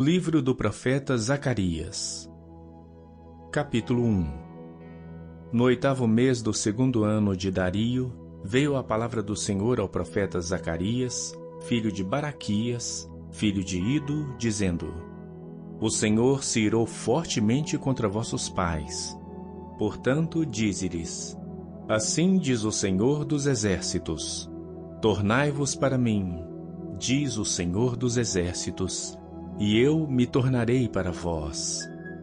Livro do profeta Zacarias. Capítulo 1. No 8º mês do 2º ano de Dario, veio a palavra do Senhor ao profeta Zacarias, filho de Baraquias, filho de Ido, dizendo: O Senhor se irou fortemente contra vossos pais. Portanto, dize-lhes: Assim diz o Senhor dos Exércitos: Tornai-vos para mim, diz o Senhor dos Exércitos, e eu me tornarei para vós,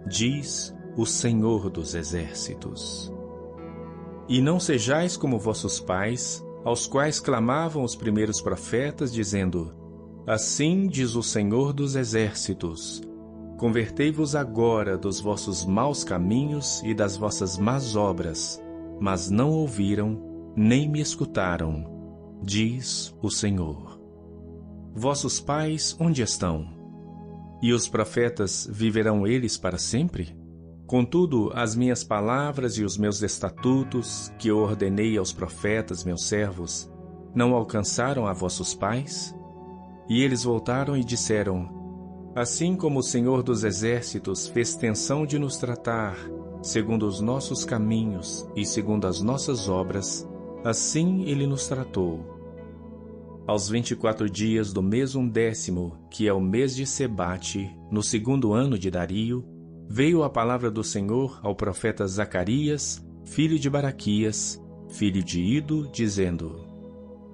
diz o Senhor dos Exércitos. E não sejais como vossos pais, aos quais clamavam os primeiros profetas, dizendo: Assim diz o Senhor dos Exércitos: Convertei-vos agora dos vossos maus caminhos e das vossas más obras, mas não ouviram, nem me escutaram, diz o Senhor. Vossos pais onde estão? E os profetas, viverão eles para sempre? Contudo, as minhas palavras e os meus estatutos, que eu ordenei aos profetas, meus servos, não alcançaram a vossos pais? E eles voltaram e disseram: Assim como o Senhor dos Exércitos fez tensão de nos tratar, segundo os nossos caminhos e segundo as nossas obras, assim ele nos tratou. Aos 24 dias do mês 11º, que é o mês de Sebate, no 2º ano de Dario, veio a palavra do Senhor ao profeta Zacarias, filho de Baraquias, filho de Ido, dizendo: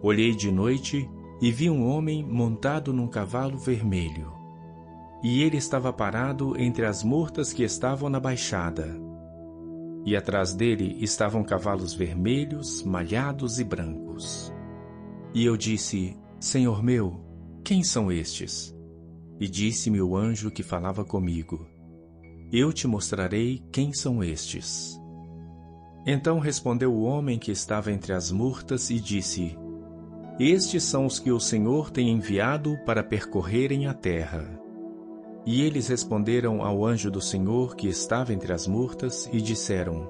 Olhei de noite e vi um homem montado num cavalo vermelho. E ele estava parado entre as murtas que estavam na baixada. E atrás dele estavam cavalos vermelhos, malhados e brancos. E eu disse: Senhor meu, quem são estes? E disse-me o anjo que falava comigo: Eu te mostrarei quem são estes. Então respondeu o homem que estava entre as murtas e disse: Estes são os que o Senhor tem enviado para percorrerem a terra. E eles responderam ao anjo do Senhor que estava entre as murtas e disseram: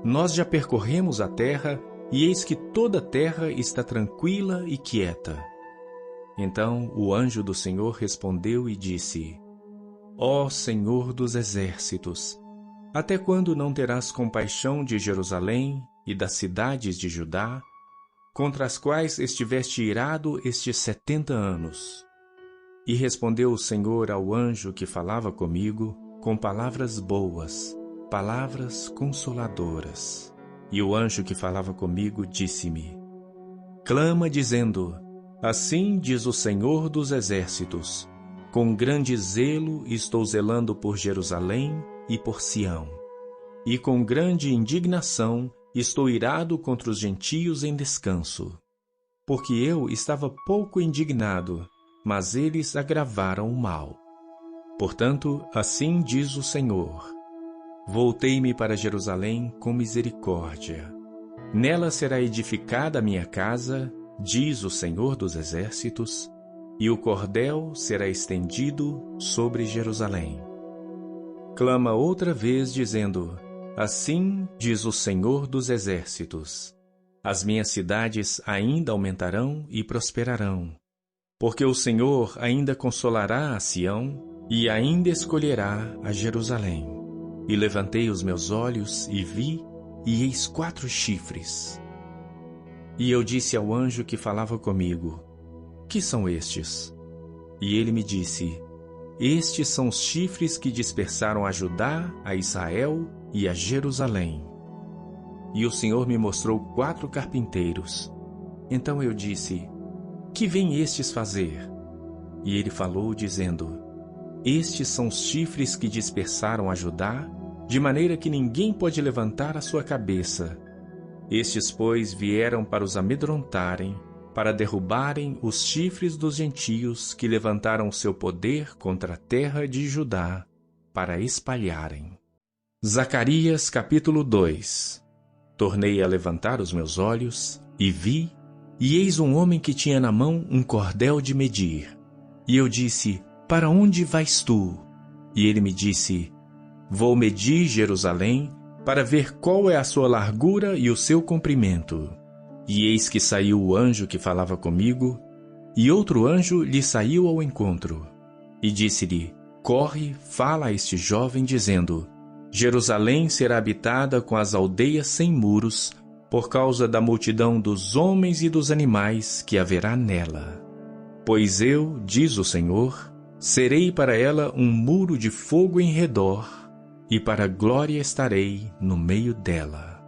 Nós já percorremos a terra, e eis que toda a terra está tranquila e quieta. Então o anjo do Senhor respondeu e disse: Ó Senhor dos Exércitos, até quando não terás compaixão de Jerusalém e das cidades de Judá, contra as quais estiveste irado estes 70 anos? E respondeu o Senhor ao anjo que falava comigo com palavras boas, palavras consoladoras. E o anjo que falava comigo disse-me: Clama dizendo: Assim diz o Senhor dos Exércitos: Com grande zelo estou zelando por Jerusalém e por Sião. E com grande indignação estou irado contra os gentios em descanso. Porque eu estava pouco indignado, mas eles agravaram o mal. Portanto, assim diz o Senhor: Voltei-me para Jerusalém com misericórdia. Nela será edificada a minha casa, diz o Senhor dos Exércitos, e o cordel será estendido sobre Jerusalém. Clama outra vez, dizendo: Assim diz o Senhor dos Exércitos: As minhas cidades ainda aumentarão e prosperarão, porque o Senhor ainda consolará a Sião e ainda escolherá a Jerusalém. E levantei os meus olhos e vi, e eis 4 chifres. E eu disse ao anjo que falava comigo: Que são estes? E ele me disse: Estes são os chifres que dispersaram a Judá, a Israel e a Jerusalém. E o Senhor me mostrou 4 carpinteiros. Então eu disse: Que vêm estes fazer? E ele falou, dizendo: Estes são os chifres que dispersaram a Judá, de maneira que ninguém pode levantar a sua cabeça. Estes, pois, vieram para os amedrontarem, para derrubarem os chifres dos gentios que levantaram seu poder contra a terra de Judá, para espalharem. Zacarias capítulo 2. Tornei a levantar os meus olhos, e vi, e eis um homem que tinha na mão um cordel de medir. E eu disse: Para onde vais tu? E ele me disse: Vou medir Jerusalém, para ver qual é a sua largura e o seu comprimento. E eis que saiu o anjo que falava comigo, e outro anjo lhe saiu ao encontro. E disse-lhe: corre, fala a este jovem, dizendo: Jerusalém será habitada com as aldeias sem muros, por causa da multidão dos homens e dos animais que haverá nela. Pois eu, diz o Senhor, serei para ela um muro de fogo em redor, e para a glória estarei no meio dela.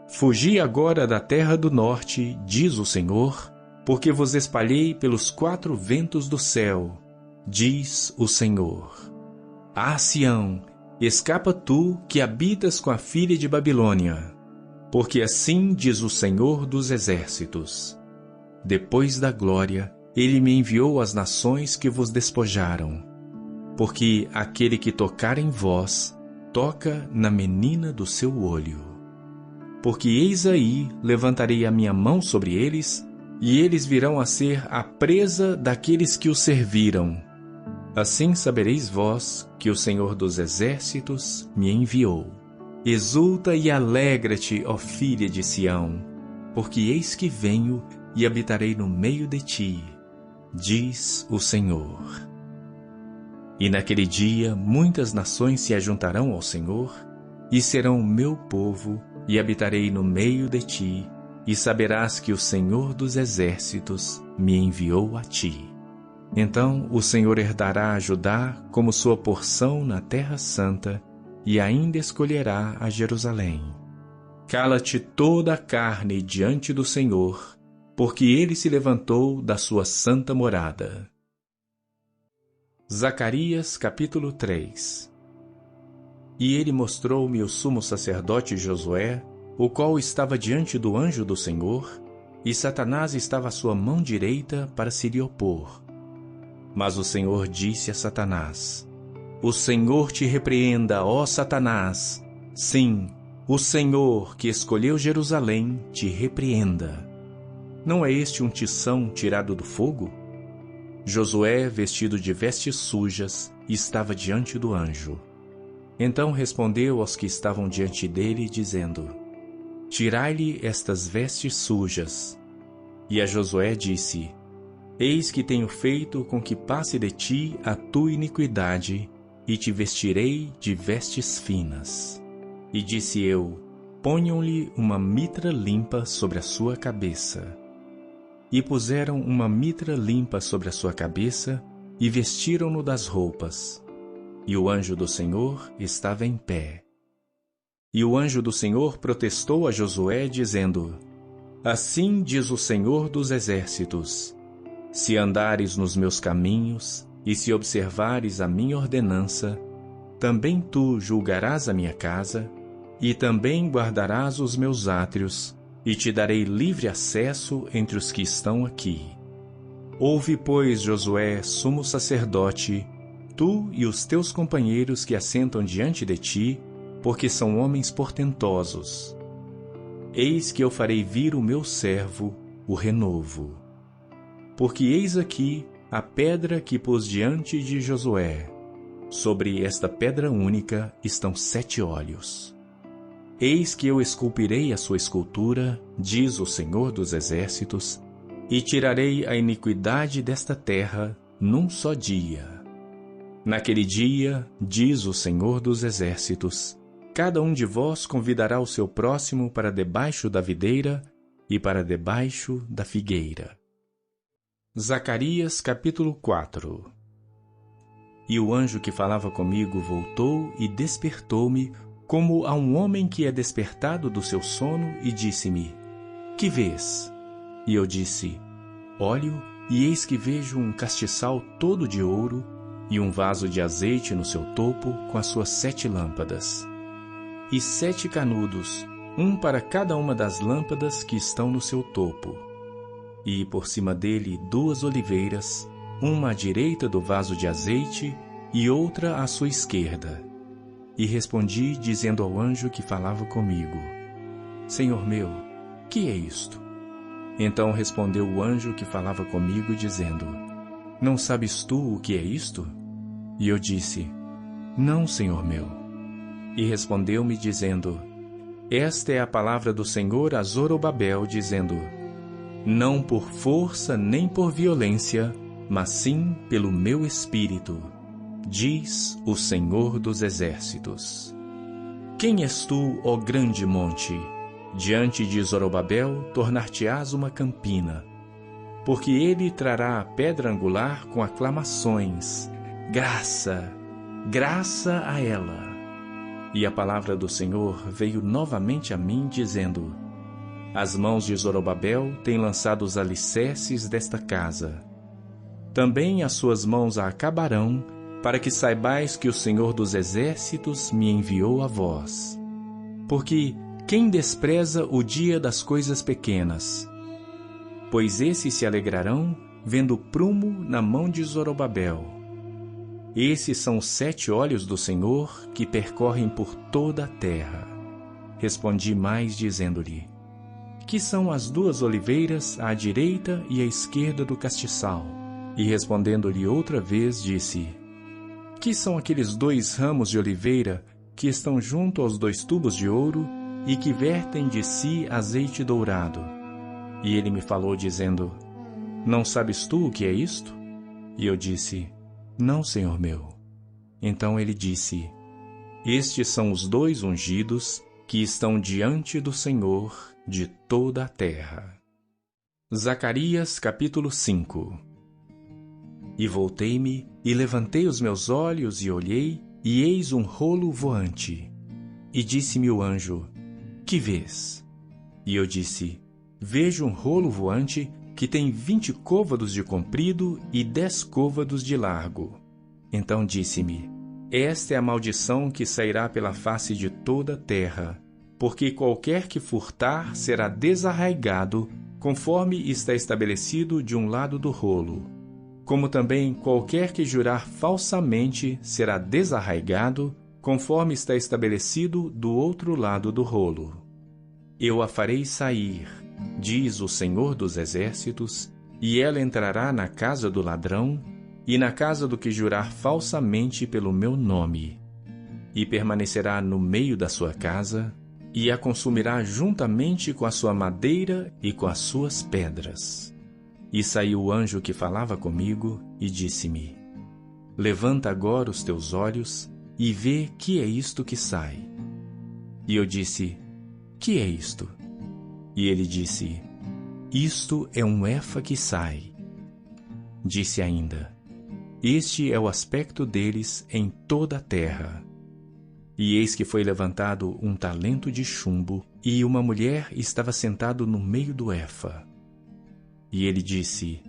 Fugi agora da terra do norte, diz o Senhor, porque vos espalhei pelos 4 ventos do céu, diz o Senhor. Sião, escapa tu que habitas com a filha de Babilônia, porque assim diz o Senhor dos exércitos. Depois da glória, ele me enviou às nações que vos despojaram, porque aquele que tocar em vós, toca na menina do seu olho. Porque eis aí, levantarei a minha mão sobre eles, e eles virão a ser a presa daqueles que os serviram. Assim sabereis vós que o Senhor dos exércitos me enviou. Exulta e alegra-te, ó filha de Sião, porque eis que venho e habitarei no meio de ti, diz o Senhor. E naquele dia muitas nações se ajuntarão ao Senhor, e serão meu povo, e habitarei no meio de ti, e saberás que o Senhor dos exércitos me enviou a ti. Então o Senhor herdará a Judá como sua porção na terra santa, e ainda escolherá a Jerusalém. Cala-te toda a carne diante do Senhor, porque ele se levantou da sua santa morada. Zacarias capítulo 3. E ele mostrou-me o sumo sacerdote Josué, o qual estava diante do anjo do Senhor, e Satanás estava à sua mão direita para se lhe opor. Mas o Senhor disse a Satanás: O Senhor te repreenda, ó Satanás! Sim, o Senhor que escolheu Jerusalém te repreenda. Não é este um tição tirado do fogo? Josué, vestido de vestes sujas, estava diante do anjo. Então respondeu aos que estavam diante dele, dizendo: Tirai-lhe estas vestes sujas. E a Josué disse: Eis que tenho feito com que passe de ti a tua iniquidade, e te vestirei de vestes finas. E disse eu: Ponham-lhe uma mitra limpa sobre a sua cabeça. E puseram uma mitra limpa sobre a sua cabeça, e vestiram-no das roupas. E o anjo do Senhor estava em pé. E o anjo do Senhor protestou a Josué, dizendo: Assim diz o Senhor dos exércitos: Se andares nos meus caminhos, e se observares a minha ordenança, também tu julgarás a minha casa, e também guardarás os meus átrios, e te darei livre acesso entre os que estão aqui. Ouve, pois, Josué, sumo sacerdote, tu e os teus companheiros que assentam diante de ti, porque são homens portentosos. Eis que eu farei vir o meu servo, o renovo. Porque eis aqui a pedra que pus diante de Josué. Sobre esta pedra única estão 7 olhos. Eis que eu esculpirei a sua escultura, diz o Senhor dos exércitos, e tirarei a iniquidade desta terra num só dia. Naquele dia, diz o Senhor dos exércitos, cada um de vós convidará o seu próximo para debaixo da videira e para debaixo da figueira. Zacarias capítulo 4. E o anjo que falava comigo voltou e despertou-me, como a um homem que é despertado do seu sono, e disse-me: Que vês? E eu disse: Olho, e eis que vejo um castiçal todo de ouro, e um vaso de azeite no seu topo, com as suas 7 lâmpadas. E 7 canudos, um para cada uma das lâmpadas que estão no seu topo. E por cima dele 2 oliveiras, uma à direita do vaso de azeite, e outra à sua esquerda. E respondi, dizendo ao anjo que falava comigo: Senhor meu, que é isto? Então respondeu o anjo que falava comigo, dizendo: Não sabes tu o que é isto? E eu disse: Não, Senhor meu. E respondeu-me, dizendo: Esta é a palavra do Senhor a Zorobabel, dizendo: Não por força nem por violência, mas sim pelo meu Espírito, diz o Senhor dos Exércitos. Quem és tu, ó grande monte? Diante de Zorobabel tornar-te-ás uma campina, porque ele trará a pedra angular com aclamações. Graça, graça a ela. E a palavra do Senhor veio novamente a mim, dizendo: As mãos de Zorobabel têm lançado os alicerces desta casa. Também as suas mãos a acabarão, para que saibais que o Senhor dos Exércitos me enviou a vós. Porque quem despreza o dia das coisas pequenas? Pois esses se alegrarão, vendo o prumo na mão de Zorobabel. Esses são os 7 olhos do Senhor que percorrem por toda a terra. Respondi mais, dizendo-lhe: Que são as 2 oliveiras à direita e à esquerda do castiçal? E respondendo-lhe outra vez, disse: Que são aqueles 2 ramos de oliveira que estão junto aos 2 tubos de ouro e que vertem de si azeite dourado? E ele me falou, dizendo: Não sabes tu o que é isto? E eu disse: Não, Senhor meu. Então ele disse: Estes são os 2 ungidos que estão diante do Senhor de toda a terra. Zacarias capítulo 5. E voltei-me, e levantei os meus olhos, e olhei, e eis um rolo voante. E disse-me o anjo: Que vês? E eu disse: Vejo um rolo voante que tem 20 côvados de comprido e 10 côvados de largo. Então disse-me: Esta é a maldição que sairá pela face de toda a terra, porque qualquer que furtar será desarraigado, conforme está estabelecido de um lado do rolo. Como também qualquer que jurar falsamente será desarraigado, conforme está estabelecido do outro lado do rolo. Eu a farei sair, diz o Senhor dos Exércitos, e ela entrará na casa do ladrão, e na casa do que jurar falsamente pelo meu nome, e permanecerá no meio da sua casa, e a consumirá juntamente com a sua madeira e com as suas pedras. E saiu o anjo que falava comigo, e disse-me: Levanta agora os teus olhos, e vê que é isto que sai. E eu disse: Que é isto? E ele disse: Isto é um efa que sai. Disse ainda: Este é o aspecto deles em toda a terra. E eis que foi levantado um talento de chumbo, e uma mulher estava sentado no meio do efa. E ele disse: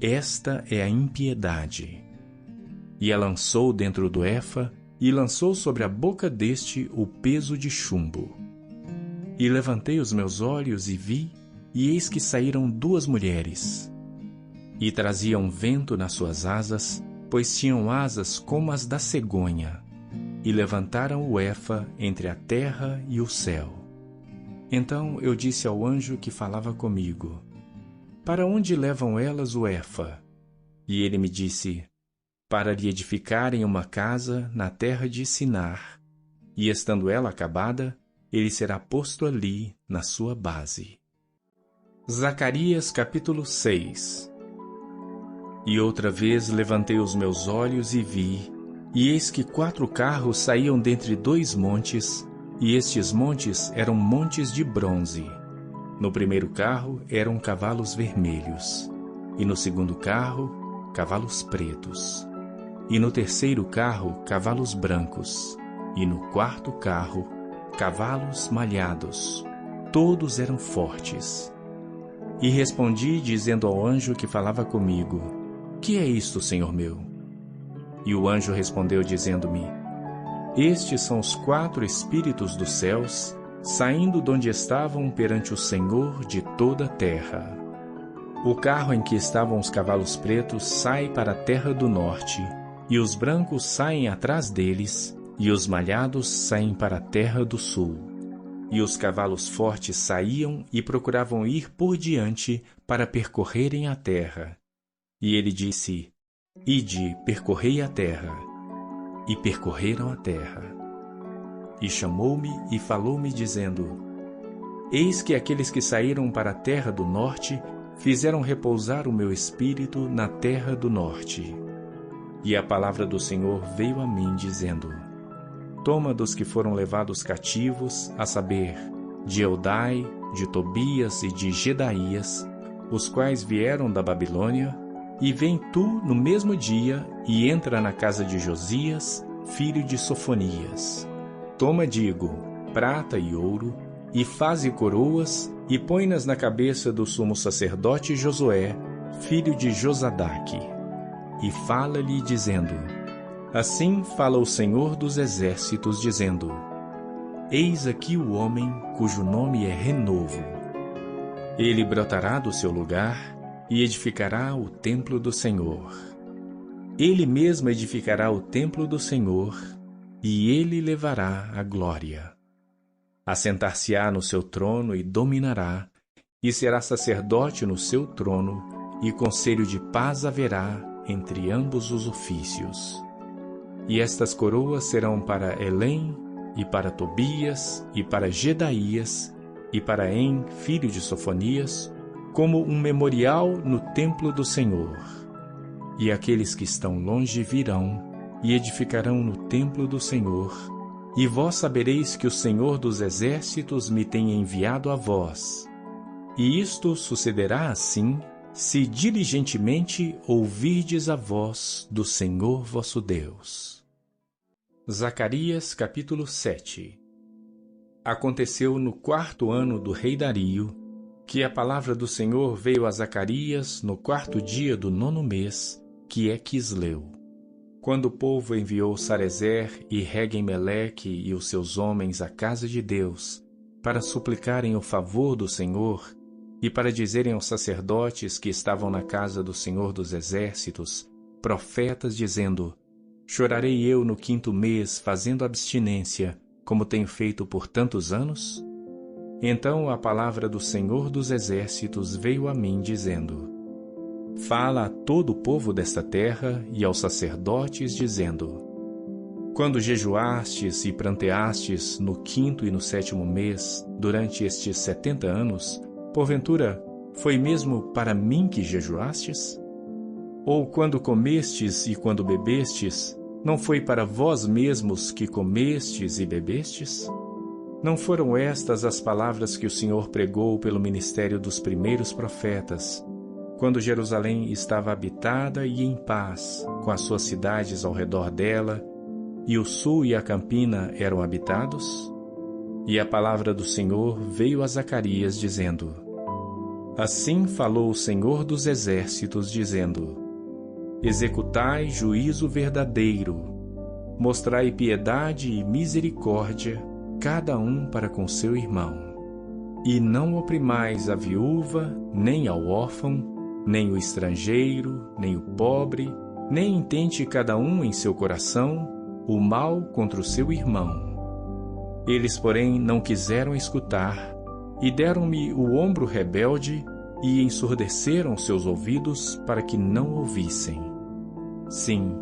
Esta é a impiedade. E a lançou dentro do efa, e lançou sobre a boca deste o peso de chumbo. E levantei os meus olhos e vi, e eis que saíram 2 mulheres. E traziam vento nas suas asas, pois tinham asas como as da cegonha. E levantaram o efa entre a terra e o céu. Então eu disse ao anjo que falava comigo: Para onde levam elas o efa? E ele me disse: Para lhe edificarem uma casa na terra de Sinar, e estando ela acabada, ele será posto ali na sua base. Zacarias capítulo 6. E outra vez levantei os meus olhos e vi, e eis que 4 carros saíam dentre 2 montes, e estes montes eram montes de bronze. No primeiro carro eram cavalos vermelhos, e no segundo carro, cavalos pretos, e no terceiro carro, cavalos brancos, e no quarto carro, cavalos malhados. Todos eram fortes. E respondi, dizendo ao anjo que falava comigo: Que é isto, Senhor meu? E o anjo respondeu, dizendo-me: Estes são os 4 espíritos dos céus, saindo de onde estavam perante o Senhor de toda a terra. O carro em que estavam os cavalos pretos sai para a terra do norte, e os brancos saem atrás deles, e os malhados saem para a terra do sul. E os cavalos fortes saíam e procuravam ir por diante para percorrerem a terra. E ele disse: Ide, percorrei a terra. E percorreram a terra. E chamou-me e falou-me, dizendo: Eis que aqueles que saíram para a terra do norte fizeram repousar o meu espírito na terra do norte. E a palavra do Senhor veio a mim, dizendo: Toma dos que foram levados cativos, a saber, de Eldai, de Tobias e de Gedaías, os quais vieram da Babilônia, e vem tu no mesmo dia, e entra na casa de Josias, filho de Sofonias. Toma, digo, prata e ouro, e faze coroas, e põe-nas na cabeça do sumo sacerdote Josué, filho de Josadaque. E fala-lhe, dizendo: Assim fala o Senhor dos Exércitos, dizendo: Eis aqui o homem cujo nome é Renovo. Ele brotará do seu lugar e edificará o templo do Senhor. Ele mesmo edificará o templo do Senhor, e ele levará a glória. Assentar-se-á no seu trono e dominará, e será sacerdote no seu trono, e conselho de paz haverá entre ambos os ofícios. E estas coroas serão para Elém, e para Tobias, e para Gedaías, e para En, filho de Sofonias, como um memorial no templo do Senhor. E aqueles que estão longe virão, e edificarão no templo do Senhor, e vós sabereis que o Senhor dos Exércitos me tem enviado a vós. E isto sucederá assim, se diligentemente ouvirdes a voz do Senhor vosso Deus. Zacarias capítulo 7. Aconteceu no 4º ano do rei Dario, que a palavra do Senhor veio a Zacarias no 4º dia do 9º mês, que é Quisleu. Quando o povo enviou Sarezer e Regem-Meleque e os seus homens à casa de Deus, para suplicarem o favor do Senhor, e para dizerem aos sacerdotes que estavam na casa do Senhor dos Exércitos, profetas, dizendo: Chorarei eu no 5º mês, fazendo abstinência, como tenho feito por tantos anos? Então a palavra do Senhor dos Exércitos veio a mim, dizendo: Fala a todo o povo desta terra e aos sacerdotes, dizendo: Quando jejuastes e pranteastes no 5º e no 7º mês, durante estes 70 anos, porventura foi mesmo para mim que jejuastes? Ou quando comestes e quando bebestes, não foi para vós mesmos que comestes e bebestes? Não foram estas as palavras que o Senhor pregou pelo ministério dos primeiros profetas, quando Jerusalém estava habitada e em paz, com as suas cidades ao redor dela, e o sul e a campina eram habitados? E a palavra do Senhor veio a Zacarias, dizendo: Assim falou o Senhor dos Exércitos, dizendo: Executai juízo verdadeiro, mostrai piedade e misericórdia, cada um para com seu irmão. E não oprimais a viúva, nem ao órfão, nem o estrangeiro, nem o pobre, nem intente cada um em seu coração o mal contra o seu irmão. Eles, porém, não quiseram escutar, e deram-me o ombro rebelde, e ensurdeceram seus ouvidos para que não ouvissem. Sim,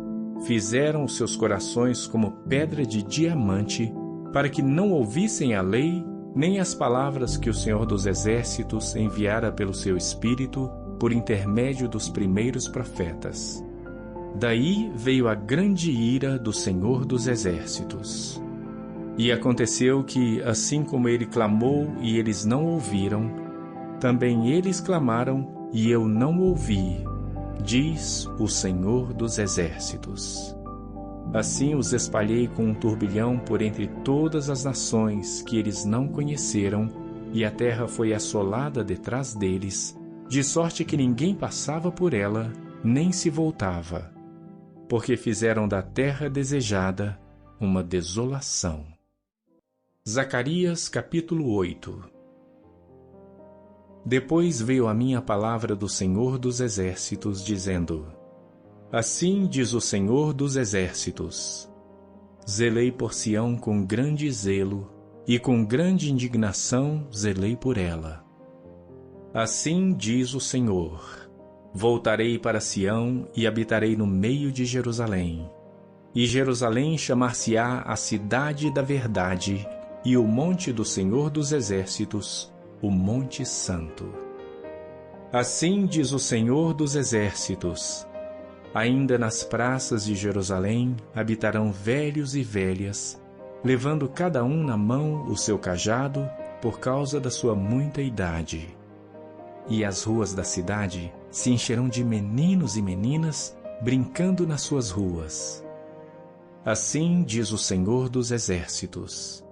fizeram os seus corações como pedra de diamante, para que não ouvissem a lei, nem as palavras que o Senhor dos Exércitos enviara pelo seu Espírito, por intermédio dos primeiros profetas. Daí veio a grande ira do Senhor dos Exércitos. E aconteceu que, assim como ele clamou e eles não ouviram, também eles clamaram e eu não ouvi, diz o Senhor dos Exércitos. Assim os espalhei com um turbilhão por entre todas as nações que eles não conheceram, e a terra foi assolada detrás deles, de sorte que ninguém passava por ela, nem se voltava, porque fizeram da terra desejada uma desolação. Zacarias capítulo 8. Depois veio a mim a palavra do Senhor dos Exércitos, dizendo: Assim diz o Senhor dos Exércitos: Zelei por Sião com grande zelo, e com grande indignação zelei por ela. Assim diz o Senhor: Voltarei para Sião e habitarei no meio de Jerusalém. E Jerusalém chamar-se-á a cidade da verdade, e o monte do Senhor dos Exércitos, o Monte Santo. Assim diz o Senhor dos Exércitos: ainda nas praças de Jerusalém habitarão velhos e velhas, levando cada um na mão o seu cajado por causa da sua muita idade. E as ruas da cidade se encherão de meninos e meninas brincando nas suas ruas. Assim diz o Senhor dos Exércitos: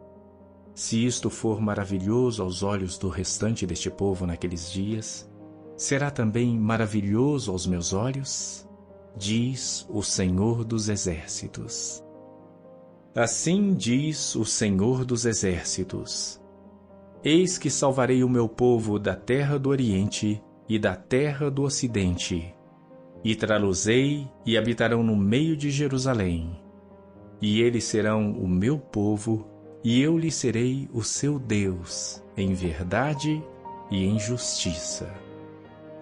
se isto for maravilhoso aos olhos do restante deste povo naqueles dias, será também maravilhoso aos meus olhos? Diz o Senhor dos Exércitos. Assim diz o Senhor dos Exércitos: eis que salvarei o meu povo da terra do Oriente e da terra do Ocidente, e trá-los-ei e habitarão no meio de Jerusalém. E eles serão o meu povo, e eu lhes serei o seu Deus, em verdade e em justiça.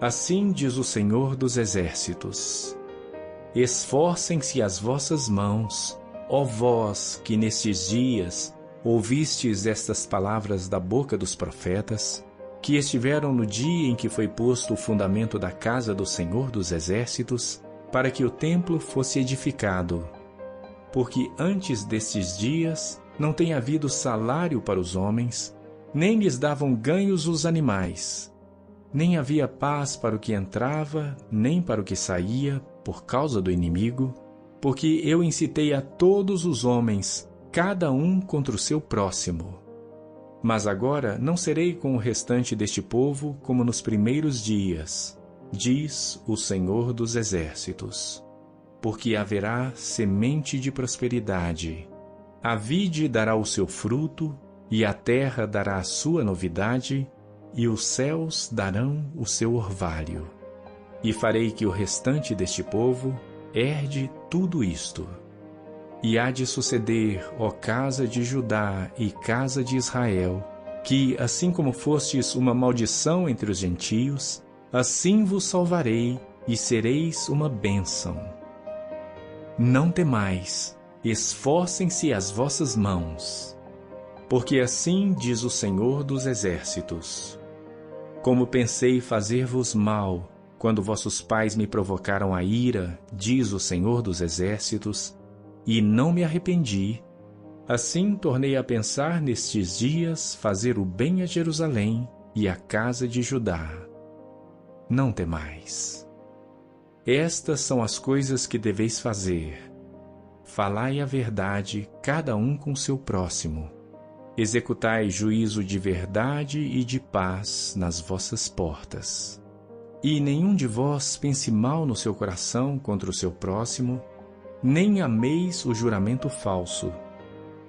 Assim diz o Senhor dos Exércitos: esforcem-se as vossas mãos, ó vós que nestes dias ouvistes estas palavras da boca dos profetas, que estiveram no dia em que foi posto o fundamento da casa do Senhor dos Exércitos, para que o templo fosse edificado. Porque antes destes dias não tem havido salário para os homens, nem lhes davam ganhos os animais. Nem havia paz para o que entrava, nem para o que saía, por causa do inimigo, porque eu incitei a todos os homens, cada um contra o seu próximo. Mas agora não serei com o restante deste povo como nos primeiros dias, diz o Senhor dos Exércitos. Porque haverá semente de prosperidade, a vide dará o seu fruto, e a terra dará a sua novidade, e os céus darão o seu orvalho. E farei que o restante deste povo herde tudo isto. E há de suceder, ó casa de Judá e casa de Israel, que, assim como fostes uma maldição entre os gentios, assim vos salvarei e sereis uma bênção. Não temais, esforcem-se as vossas mãos. Porque assim diz o Senhor dos Exércitos: como pensei fazer-vos mal, quando vossos pais me provocaram a ira, diz o Senhor dos Exércitos, e não me arrependi, assim tornei a pensar nestes dias fazer o bem a Jerusalém e à casa de Judá. Não temais. Estas são as coisas que deveis fazer. Falai a verdade, cada um com seu próximo. Executai juízo de verdade e de paz nas vossas portas. E nenhum de vós pense mal no seu coração contra o seu próximo, nem ameis o juramento falso,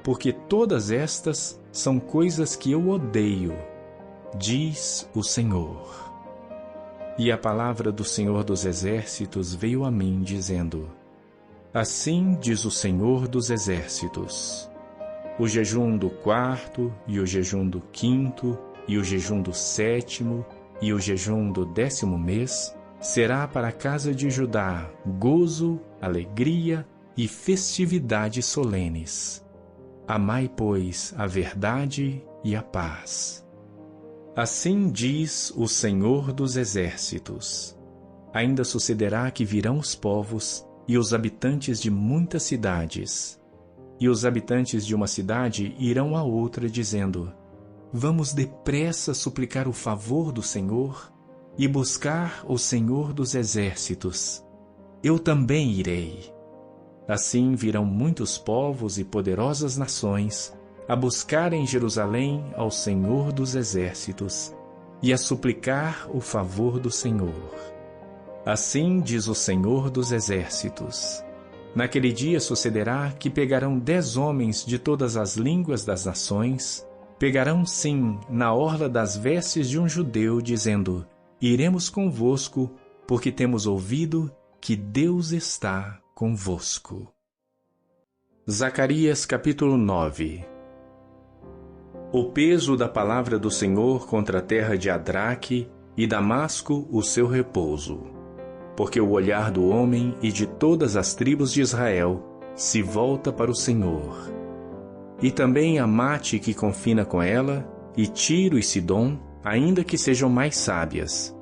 porque todas estas são coisas que eu odeio, diz o Senhor. E a palavra do Senhor dos Exércitos veio a mim, dizendo: assim diz o Senhor dos Exércitos: o jejum do 4º, e o jejum do 5º, e o jejum do 7º, e o jejum do 10º mês, será para a casa de Judá gozo, alegria e festividades solenes. Amai, pois, a verdade e a paz. Assim diz o Senhor dos Exércitos: ainda sucederá que virão os povos e os habitantes de muitas cidades, e os habitantes de uma cidade irão a outra, dizendo: vamos depressa suplicar o favor do Senhor e buscar o Senhor dos Exércitos. Eu também irei. Assim virão muitos povos e poderosas nações a buscar em Jerusalém ao Senhor dos Exércitos e a suplicar o favor do Senhor. Assim diz o Senhor dos Exércitos: naquele dia sucederá que pegarão 10 homens de todas as línguas das nações, pegarão sim na orla das vestes de um judeu, dizendo: iremos convosco, porque temos ouvido que Deus está convosco. Zacarias capítulo 9. O peso da palavra do Senhor contra a terra de Adraque e Damasco o seu repouso. Porque o olhar do homem e de todas as tribos de Israel se volta para o Senhor. E também Amate que confina com ela, e Tiro e Sidom, ainda que sejam mais sábias.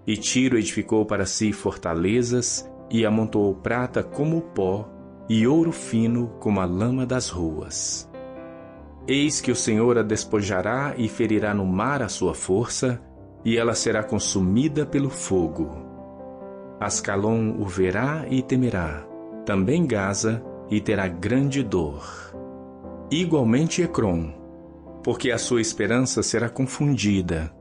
E Tiro edificou para si fortalezas, e amontoou prata como o pó, e ouro fino como a lama das ruas. Eis que o Senhor a despojará e ferirá no mar a sua força, e ela será consumida pelo fogo. Ascalon o verá e temerá, também Gaza, e terá grande dor. Igualmente Ecrom, porque a sua esperança será confundida,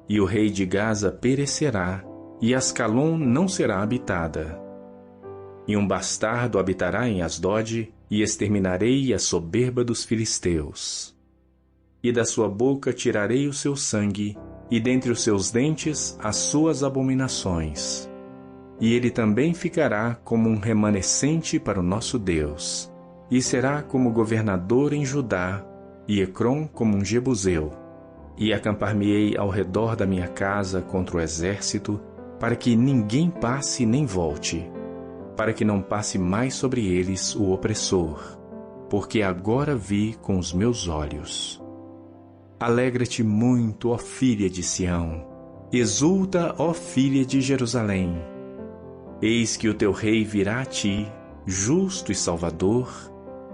e o rei de Gaza perecerá, e Ascalon não será habitada. E um bastardo habitará em Asdod, e exterminarei a soberba dos filisteus. E da sua boca tirarei o seu sangue, e dentre os seus dentes as suas abominações. E ele também ficará como um remanescente para o nosso Deus, e será como governador em Judá, e Ecrom como um jebuseu. E acampar-me-ei ao redor da minha casa contra o exército, para que ninguém passe nem volte, para que não passe mais sobre eles o opressor, porque agora vi com os meus olhos. Alegra-te muito, ó filha de Sião, exulta, ó filha de Jerusalém. Eis que o teu rei virá a ti, justo e salvador,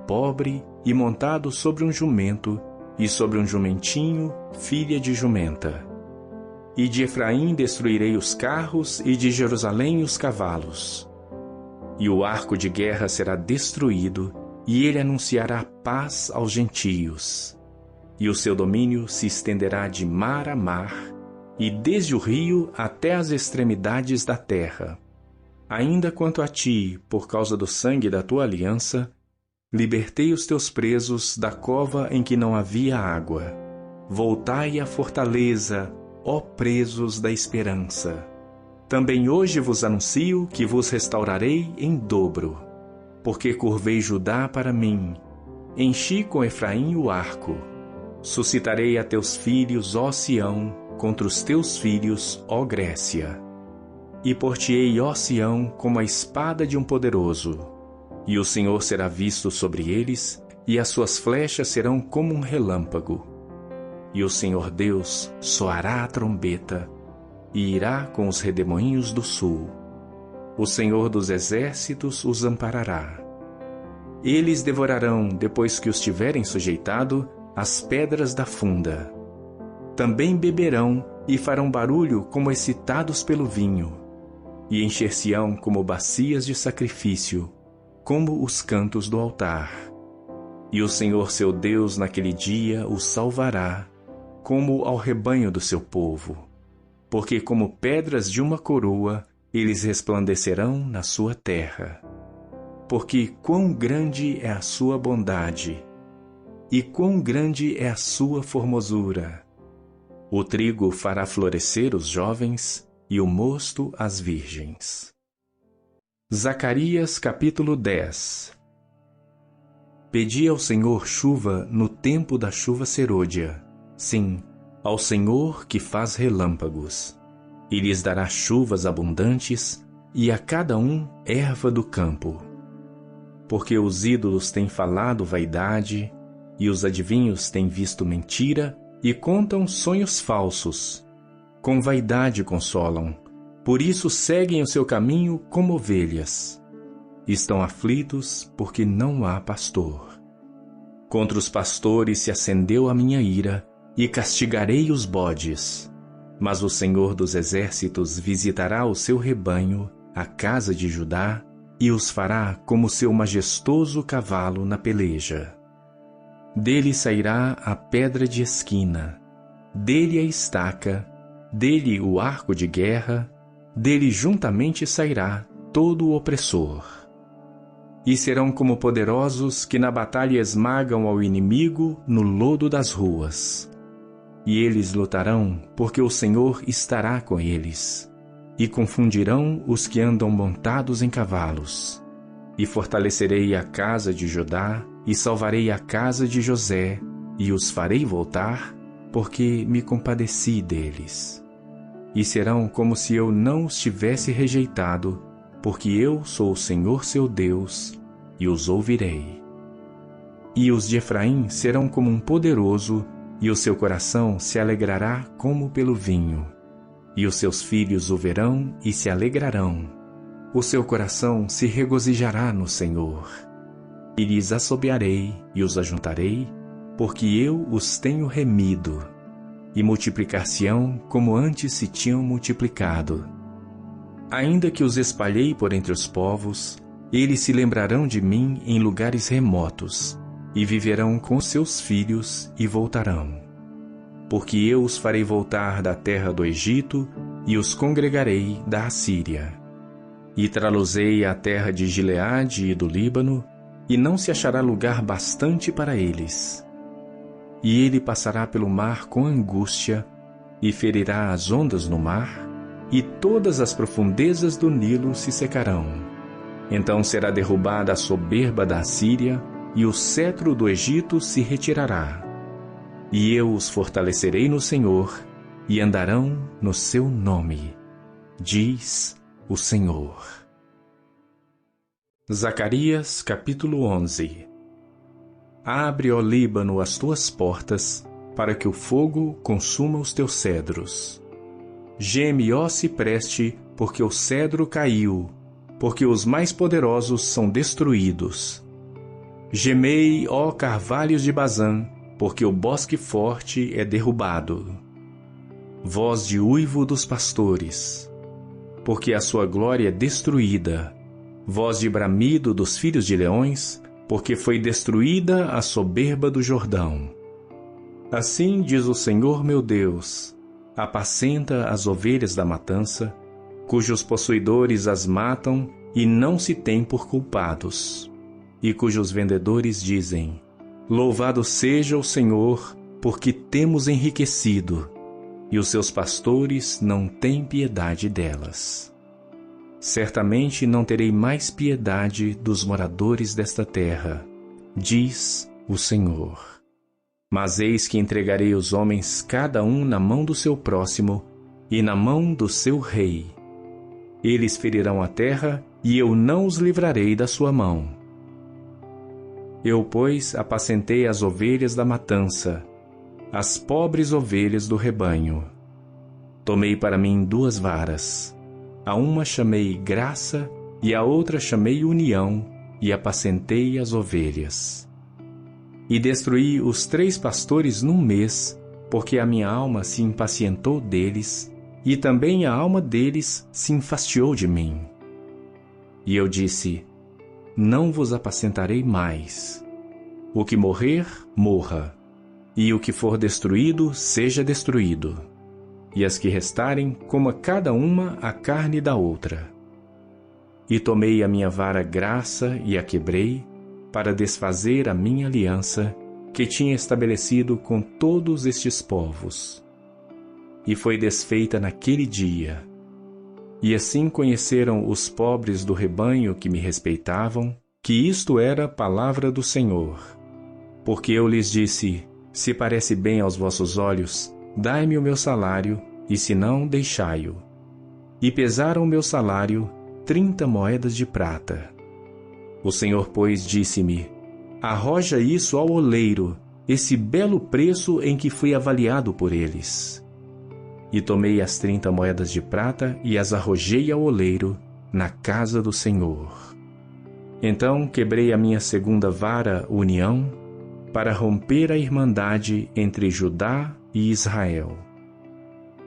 pobre e montado sobre um jumento, e sobre um jumentinho, filha de jumenta. E de Efraim destruirei os carros, e de Jerusalém os cavalos. E o arco de guerra será destruído, e ele anunciará paz aos gentios. E o seu domínio se estenderá de mar a mar, e desde o rio até as extremidades da terra. Ainda quanto a ti, por causa do sangue da tua aliança, libertei os teus presos da cova em que não havia água. Voltai à fortaleza, ó presos da esperança. Também hoje vos anuncio que vos restaurarei em dobro, porque curvei Judá para mim, enchi com Efraim o arco. Suscitarei a teus filhos, ó Sião, contra os teus filhos, ó Grécia. E por-te-ei, ó Sião, como a espada de um poderoso. E o Senhor será visto sobre eles, e as suas flechas serão como um relâmpago. E o Senhor Deus soará a trombeta, e irá com os redemoinhos do sul. O Senhor dos exércitos os amparará. Eles devorarão, depois que os tiverem sujeitado, as pedras da funda. Também beberão e farão barulho como excitados pelo vinho, e encher-se-ão como bacias de sacrifício, como os cantos do altar. E o Senhor seu Deus naquele dia os salvará, como ao rebanho do seu povo, porque como pedras de uma coroa, eles resplandecerão na sua terra. Porque quão grande é a sua bondade, e quão grande é a sua formosura. O trigo fará florescer os jovens, e o mosto as virgens. Zacarias capítulo 10. Pedi ao Senhor chuva no tempo da chuva serôdia, sim, ao Senhor que faz relâmpagos. E lhes dará chuvas abundantes, e a cada um erva do campo. Porque os ídolos têm falado vaidade, e os adivinhos têm visto mentira, e contam sonhos falsos. Com vaidade consolam, por isso seguem o seu caminho como ovelhas. Estão aflitos porque não há pastor. Contra os pastores se acendeu a minha ira, e castigarei os bodes. Mas o Senhor dos exércitos visitará o seu rebanho, a casa de Judá, e os fará como seu majestoso cavalo na peleja. Dele sairá a pedra de esquina, dele a estaca, dele o arco de guerra, dele juntamente sairá todo o opressor. E serão como poderosos que na batalha esmagam ao inimigo no lodo das ruas. E eles lutarão, porque o Senhor estará com eles, e confundirão os que andam montados em cavalos. E fortalecerei a casa de Judá, e salvarei a casa de José, e os farei voltar, porque me compadeci deles. E serão como se eu não os tivesse rejeitado, porque eu sou o Senhor seu Deus, e os ouvirei. E os de Efraim serão como um poderoso, e o seu coração se alegrará como pelo vinho. e os seus filhos o verão e se alegrarão. O seu coração se regozijará no Senhor. E lhes assobiarei e os ajuntarei, porque eu os tenho remido, e multiplicar-se-ão como antes se tinham multiplicado. Ainda que os espalhei por entre os povos, eles se lembrarão de mim em lugares remotos, e viverão com seus filhos e voltarão. Porque eu os farei voltar da terra do Egito, e os congregarei da Assíria. E trá-los-ei à terra de Gileade e do Líbano, e não se achará lugar bastante para eles. E ele passará pelo mar com angústia, e ferirá as ondas no mar, e todas as profundezas do Nilo se secarão. Então será derrubada a soberba da Assíria, e o cetro do Egito se retirará. E eu os fortalecerei no Senhor, e andarão no seu nome, diz o Senhor. Zacarias, capítulo 11. Abre, ó Líbano, as tuas portas, para que o fogo consuma os teus cedros. Geme, ó cipreste, porque o cedro caiu, porque os mais poderosos são destruídos. Gemei, ó carvalhos de Bazã, porque o bosque forte é derrubado. Voz de uivo dos pastores, porque a sua glória é destruída. Voz de bramido dos filhos de leões, porque foi destruída a soberba do Jordão. Assim diz o Senhor meu Deus: apacenta as ovelhas da matança, cujos possuidores as matam e não se têm por culpados, e cujos vendedores dizem: louvado seja o Senhor, porque temos enriquecido, e os seus pastores não têm piedade delas. Certamente não terei mais piedade dos moradores desta terra, diz o Senhor. Mas eis que entregarei os homens cada um na mão do seu próximo e na mão do seu rei. Eles ferirão a terra, e eu não os livrarei da sua mão. Eu, pois, apacentei as ovelhas da matança, as pobres ovelhas do rebanho. Tomei para mim 2 varas. A uma chamei graça, e a outra chamei união, e apacentei as ovelhas. E destruí os 3 pastores num mês, porque a minha alma se impacientou deles, e também a alma deles se enfastiou de mim. E eu disse: não vos apacentarei mais. O que morrer, morra, e o que for destruído, seja destruído. E as que restarem, coma cada uma a carne da outra. E tomei a minha vara graça e a quebrei, para desfazer a minha aliança, que tinha estabelecido com todos estes povos. E foi desfeita naquele dia. E assim conheceram os pobres do rebanho que me respeitavam, que isto era palavra do Senhor. Porque eu lhes disse: se parece bem aos vossos olhos, dai-me o meu salário, e se não, deixai-o. E pesaram o meu salário 30 moedas de prata. O Senhor, pois, disse-me: arroja isso ao oleiro, esse belo preço em que fui avaliado por eles. E tomei as 30 moedas de prata e as arrojei ao oleiro, na casa do Senhor. Então quebrei a minha 2ª vara, união, para romper a irmandade entre Judá e Israel.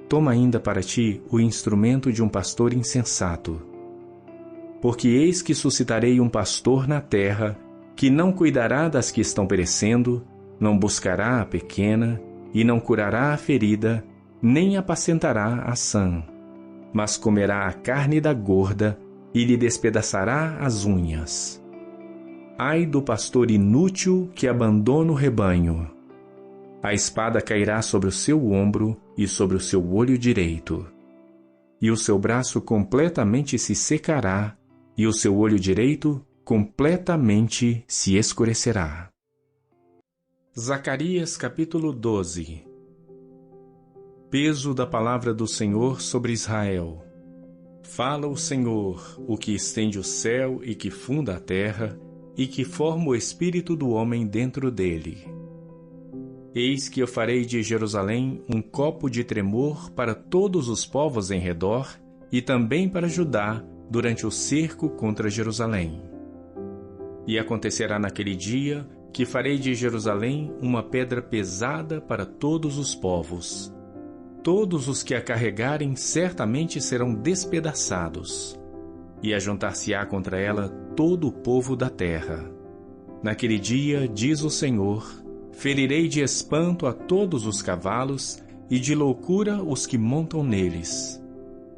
Toma ainda para ti o instrumento de um pastor insensato. Porque eis que suscitarei um pastor na terra, que não cuidará das que estão perecendo, não buscará a pequena, e não curará a ferida, nem apacentará a sã, mas comerá a carne da gorda, e lhe despedaçará as unhas. Ai do pastor inútil que abandona o rebanho. A espada cairá sobre o seu ombro e sobre o seu olho direito. E o seu braço completamente se secará, e o seu olho direito completamente se escurecerá. Zacarias capítulo 12. Peso da palavra do Senhor sobre Israel. Fala o Senhor, o que estende o céu e que funda a terra, e que forma o espírito do homem dentro dele. Eis que eu farei de Jerusalém um copo de tremor para todos os povos em redor, e também para Judá, durante o cerco contra Jerusalém. E acontecerá naquele dia que farei de Jerusalém uma pedra pesada para todos os povos. Todos os que a carregarem certamente serão despedaçados, e ajuntar-se-á contra ela todo o povo da terra. Naquele dia, diz o Senhor, ferirei de espanto a todos os cavalos e de loucura os que montam neles.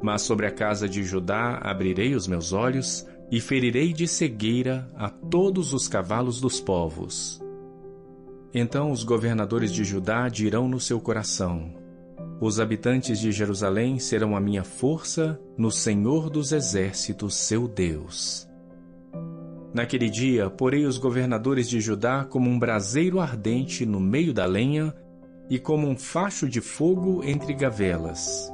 Mas sobre a casa de Judá abrirei os meus olhos e ferirei de cegueira a todos os cavalos dos povos. Então os governadores de Judá dirão no seu coração: os habitantes de Jerusalém serão a minha força no Senhor dos Exércitos, seu Deus. Naquele dia, porei os governadores de Judá como um braseiro ardente no meio da lenha e como um facho de fogo entre gavelas.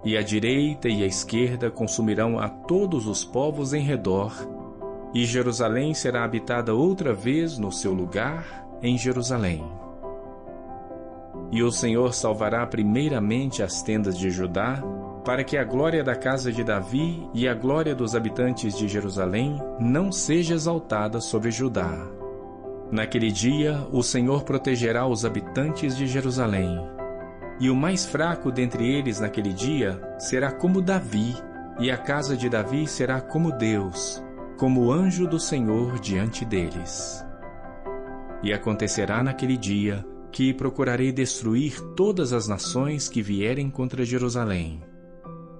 E a direita e a esquerda consumirão a todos os povos em redor, e Jerusalém será habitada outra vez no seu lugar em Jerusalém. E o Senhor salvará primeiramente as tendas de Judá, para que a glória da casa de Davi e a glória dos habitantes de Jerusalém não seja exaltada sobre Judá. Naquele dia, o Senhor protegerá os habitantes de Jerusalém. E o mais fraco dentre eles naquele dia será como Davi, e a casa de Davi será como Deus, como o anjo do Senhor diante deles. E acontecerá naquele dia que procurarei destruir todas as nações que vierem contra Jerusalém.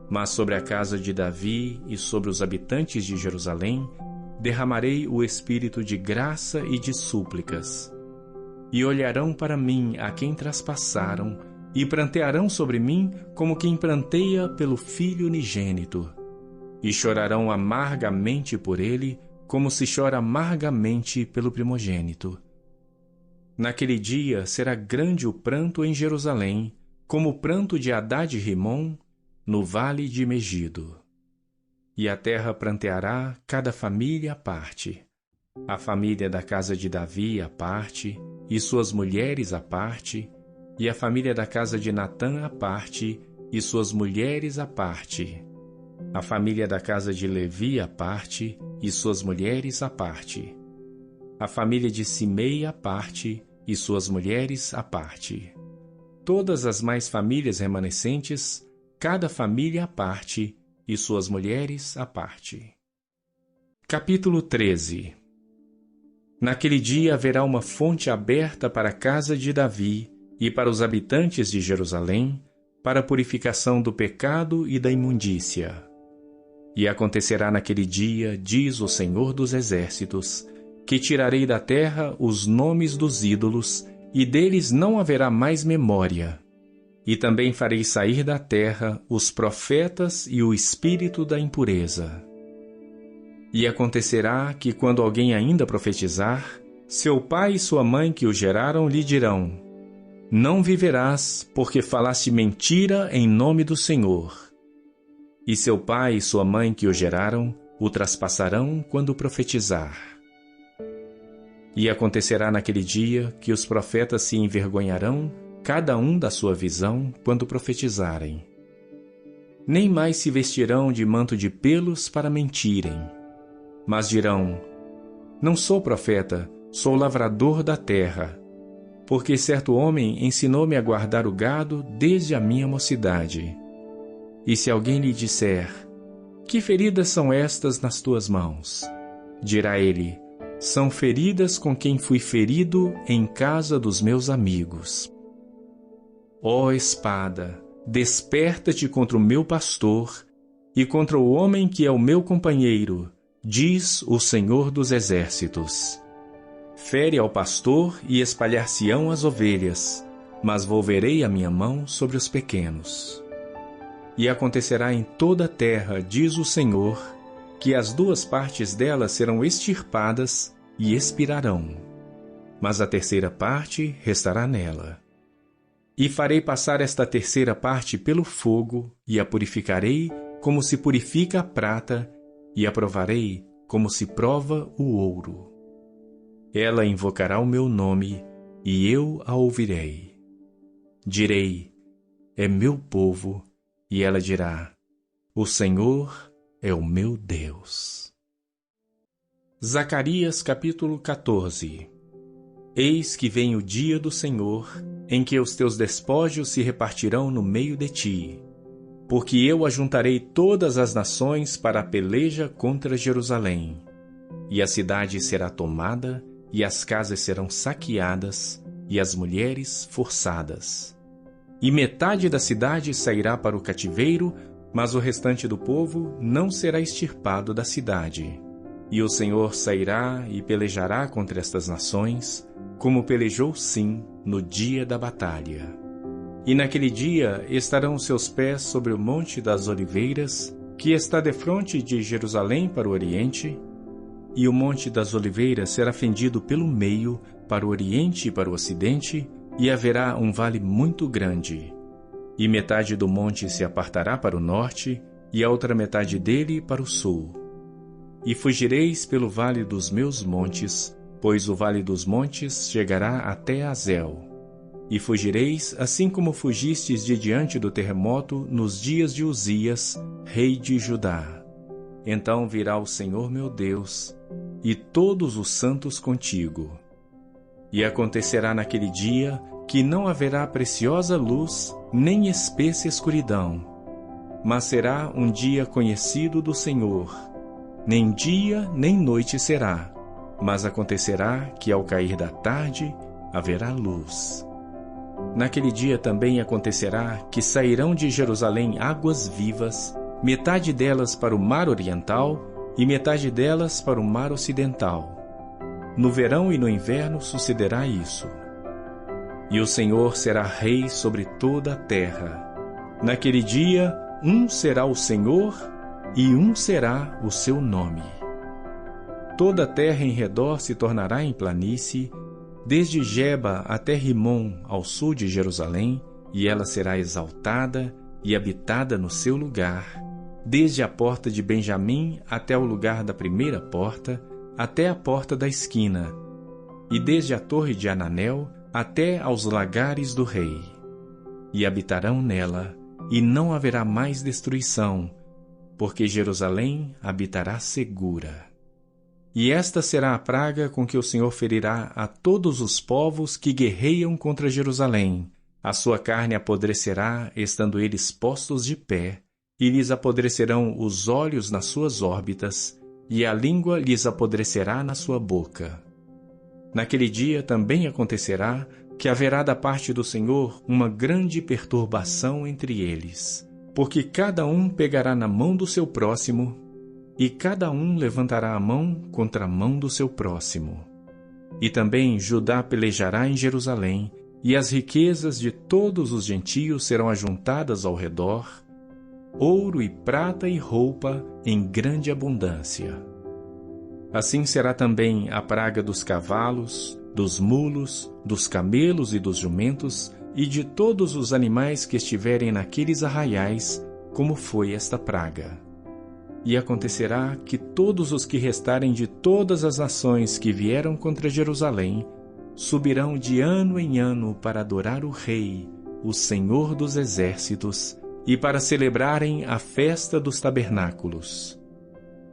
Mas sobre a casa de Davi e sobre os habitantes de Jerusalém derramarei o espírito de graça e de súplicas. E olharão para mim a quem traspassaram, e prantearão sobre mim como quem pranteia pelo filho unigênito. E chorarão amargamente por ele, como se chora amargamente pelo primogênito. Naquele dia será grande o pranto em Jerusalém, como o pranto de Hadad e Rimom, no vale de Megido. E a terra pranteará cada família à parte, a família da casa de Davi à parte, e suas mulheres à parte, e a família da casa de Natã à parte, e suas mulheres à parte, a família da casa de Levi à parte, e suas mulheres à parte, a família de Simei à parte, e suas mulheres à parte. Todas as mais famílias remanescentes, cada família à parte, e suas mulheres à parte. Capítulo 13. Naquele dia haverá uma fonte aberta para a casa de Davi e para os habitantes de Jerusalém, para a purificação do pecado e da imundícia. E acontecerá naquele dia, diz o Senhor dos Exércitos, que tirarei da terra os nomes dos ídolos, e deles não haverá mais memória. E também farei sair da terra os profetas e o espírito da impureza. E acontecerá que, quando alguém ainda profetizar, seu pai e sua mãe que o geraram lhe dirão: não viverás, porque falaste mentira em nome do Senhor. E seu pai e sua mãe que o geraram o traspassarão quando profetizar. E acontecerá naquele dia que os profetas se envergonharão, cada um da sua visão, quando profetizarem. Nem mais se vestirão de manto de pelos para mentirem, mas dirão: não sou profeta, sou lavrador da terra, porque certo homem ensinou-me a guardar o gado desde a minha mocidade. E se alguém lhe disser: que feridas são estas nas tuas mãos? Dirá ele: são feridas com quem fui ferido em casa dos meus amigos. Ó espada, desperta-te contra o meu pastor e contra o homem que é o meu companheiro, diz o Senhor dos Exércitos. Fere ao pastor e espalhar-se-ão as ovelhas, mas volverei a minha mão sobre os pequenos. E acontecerá em toda a terra, diz o Senhor, que as duas partes dela serão extirpadas e expirarão, mas a terceira parte restará nela. E farei passar esta terceira parte pelo fogo, e a purificarei como se purifica a prata, e a provarei como se prova o ouro. Ela invocará o meu nome, e eu a ouvirei. Direi: é meu povo, e ela dirá: o Senhor é o meu Deus. Zacarias capítulo 14. Eis que vem o dia do Senhor, em que os teus despojos se repartirão no meio de ti. Porque eu ajuntarei todas as nações para a peleja contra Jerusalém. E a cidade será tomada, e as casas serão saqueadas, e as mulheres forçadas. E metade da cidade sairá para o cativeiro, mas o restante do povo não será extirpado da cidade. E o Senhor sairá e pelejará contra estas nações, como pelejou sim no dia da batalha. E naquele dia estarão seus pés sobre o Monte das Oliveiras, que está defronte de Jerusalém para o oriente, e o Monte das Oliveiras será fendido pelo meio para o oriente e para o ocidente, e haverá um vale muito grande. E metade do monte se apartará para o norte, e a outra metade dele para o sul. E fugireis pelo vale dos meus montes, pois o vale dos montes chegará até Azel. E fugireis assim como fugistes de diante do terremoto nos dias de Uzias, rei de Judá. Então virá o Senhor meu Deus, e todos os santos contigo. E acontecerá naquele dia que não haverá preciosa luz, nem espessa escuridão, mas será um dia conhecido do Senhor. Nem dia nem noite será, mas acontecerá que ao cair da tarde haverá luz. Naquele dia também acontecerá que sairão de Jerusalém águas vivas, metade delas para o mar oriental e metade delas para o mar ocidental. No verão e no inverno sucederá isso. E o Senhor será rei sobre toda a terra. Naquele dia, um será o Senhor e um será o seu nome. Toda a terra em redor se tornará em planície, desde Geba até Rimom, ao sul de Jerusalém, e ela será exaltada e habitada no seu lugar, desde a porta de Benjamim até o lugar da primeira porta, até a porta da esquina, e desde a torre de Ananel até aos lagares do rei. E habitarão nela, e não haverá mais destruição, porque Jerusalém habitará segura. E esta será a praga com que o Senhor ferirá a todos os povos que guerreiam contra Jerusalém. A sua carne apodrecerá, estando eles postos de pé, e lhes apodrecerão os olhos nas suas órbitas, e a língua lhes apodrecerá na sua boca. Naquele dia também acontecerá que haverá da parte do Senhor uma grande perturbação entre eles, porque cada um pegará na mão do seu próximo, e cada um levantará a mão contra a mão do seu próximo. E também Judá pelejará em Jerusalém, e as riquezas de todos os gentios serão ajuntadas ao redor, ouro e prata e roupa em grande abundância. Assim será também a praga dos cavalos, dos mulos, dos camelos e dos jumentos, e de todos os animais que estiverem naqueles arraiais, como foi esta praga. E acontecerá que todos os que restarem de todas as nações que vieram contra Jerusalém, subirão de ano em ano para adorar o Rei, o Senhor dos Exércitos, e para celebrarem a festa dos tabernáculos.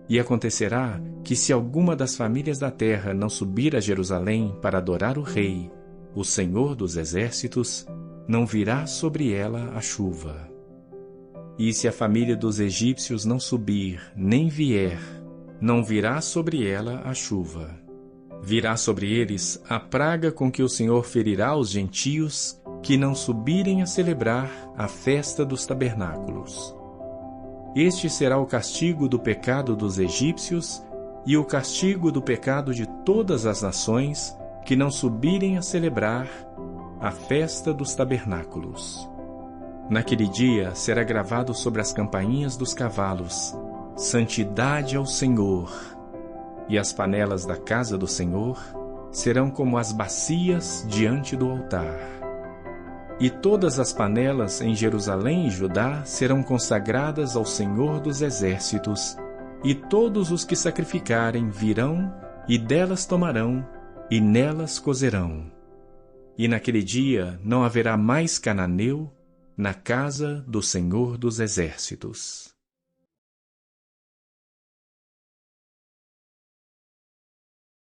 E acontecerá que se alguma das famílias da terra não subir a Jerusalém para adorar o Rei, o Senhor dos Exércitos, não virá sobre ela a chuva. E se a família dos egípcios não subir, nem vier, não virá sobre ela a chuva. Virá sobre eles a praga com que o Senhor ferirá os gentios que não subirem a celebrar a festa dos tabernáculos. Este será o castigo do pecado dos egípcios e o castigo do pecado de todas as nações que não subirem a celebrar a festa dos tabernáculos. Naquele dia será gravado sobre as campainhas dos cavalos: Santidade ao Senhor. E as panelas da casa do Senhor serão como as bacias diante do altar. E todas as panelas em Jerusalém e Judá serão consagradas ao Senhor dos Exércitos, e todos os que sacrificarem virão, e delas tomarão, e nelas cozerão. E naquele dia não haverá mais cananeu na casa do Senhor dos Exércitos.